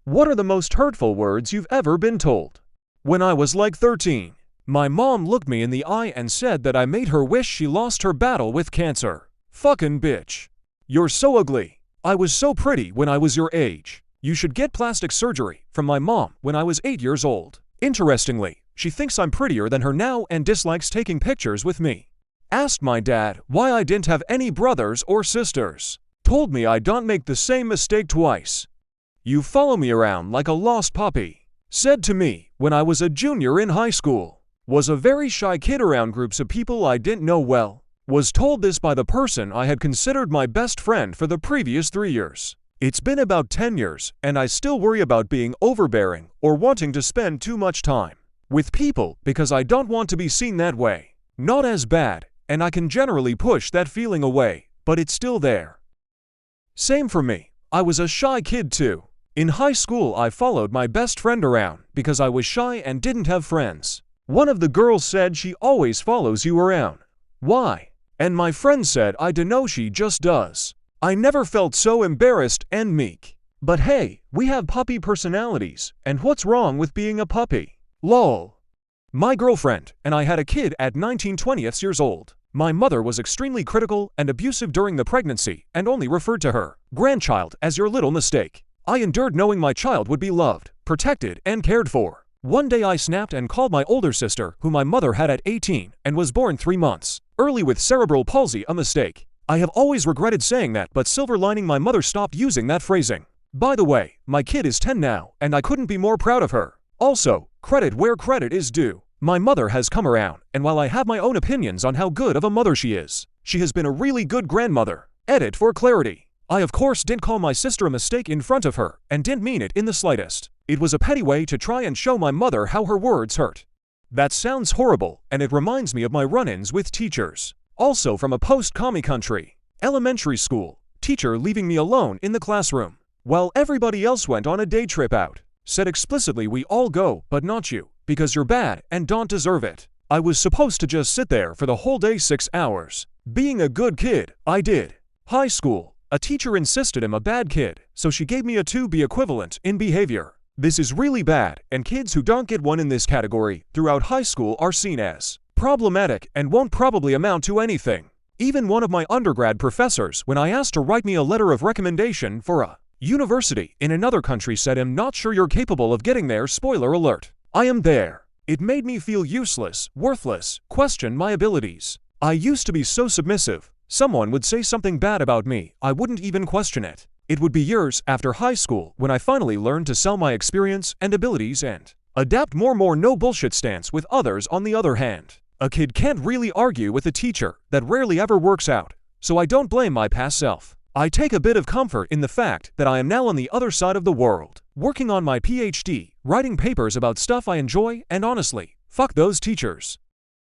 What are the most hurtful words you've ever been told? When I was like 13, my mom looked me in the eye and said that I made her wish she lost her battle with cancer. Fucking bitch. You're so ugly. I was so pretty when I was your age. You should get plastic surgery from my mom when I was 8 years old. Interestingly, she thinks I'm prettier than her now and dislikes taking pictures with me. Asked my dad why I didn't have any brothers or sisters. Told me I don't make the same mistake twice. You follow me around like a lost puppy. Said to me when I was a junior in high school. Was a very shy kid around groups of people I didn't know well. Was told this by the person I had considered my best friend for the previous 3 years. It's been about 10 years, and I still worry about being overbearing or wanting to spend too much time with people because I don't want to be seen that way. Not as bad, and I can generally push that feeling away, but it's still there. Same for me. I was a shy kid too. In high school, I followed my best friend around because I was shy and didn't have friends. One of the girls said she always follows you around. Why? And my friend said I dunno, she just does. I never felt so embarrassed and meek. But hey, we have puppy personalities, and what's wrong with being a puppy? Lol. My girlfriend and I had a kid at 19-20 years old. My mother was extremely critical and abusive during the pregnancy and only referred to her grandchild as your little mistake. I endured knowing my child would be loved, protected, and cared for. One day I snapped and called my older sister, who my mother had at 18 and was born 3 months early with cerebral palsy, a mistake. I have always regretted saying that, but silver lining, my mother stopped using that phrasing. By the way, my kid is 10 now, and I couldn't be more proud of her. Also, credit where credit is due. My mother has come around, and while I have my own opinions on how good of a mother she has been a really good grandmother. Edit for clarity. I of course didn't call my sister a mistake in front of her, and didn't mean it in the slightest. It was a petty way to try and show my mother how her words hurt. That sounds horrible, and it reminds me of my run-ins with teachers. Also from a post-commie country. Elementary school. Teacher leaving me alone in the classroom while everybody else went on a day trip out. Said explicitly, we all go, but not you, because you're bad and don't deserve it. I was supposed to just sit there for the whole day, 6 hours. Being a good kid, I did. High school. A teacher insisted I'm a bad kid, so she gave me a 2B equivalent in behavior. This is really bad, and kids who don't get one in this category throughout high school are seen as problematic and won't probably amount to anything. Even one of my undergrad professors, when I asked to write me a letter of recommendation for a university in another country, said, I'm not sure you're capable of getting there, spoiler alert. I am there. It made me feel useless, worthless, question my abilities. I used to be so submissive. Someone would say something bad about me, I wouldn't even question it. It would be years after high school when I finally learned to sell my experience and abilities and adapt more no bullshit stance with others. On the other hand, a kid can't really argue with a teacher. That rarely ever works out. So I don't blame my past self. I take a bit of comfort in the fact that I am now on the other side of the world, working on my PhD, writing papers about stuff I enjoy, and honestly, fuck those teachers.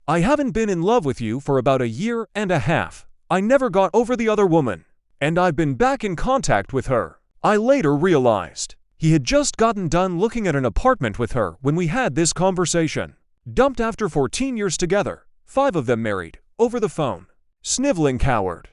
I haven't been in love with you for about 1.5 years. I never got over the other woman, and I've been back in contact with her. I later realized he had just gotten done looking at an apartment with her when we had this conversation. Dumped after 14 years together, 5 of them married, over the phone. Sniveling coward.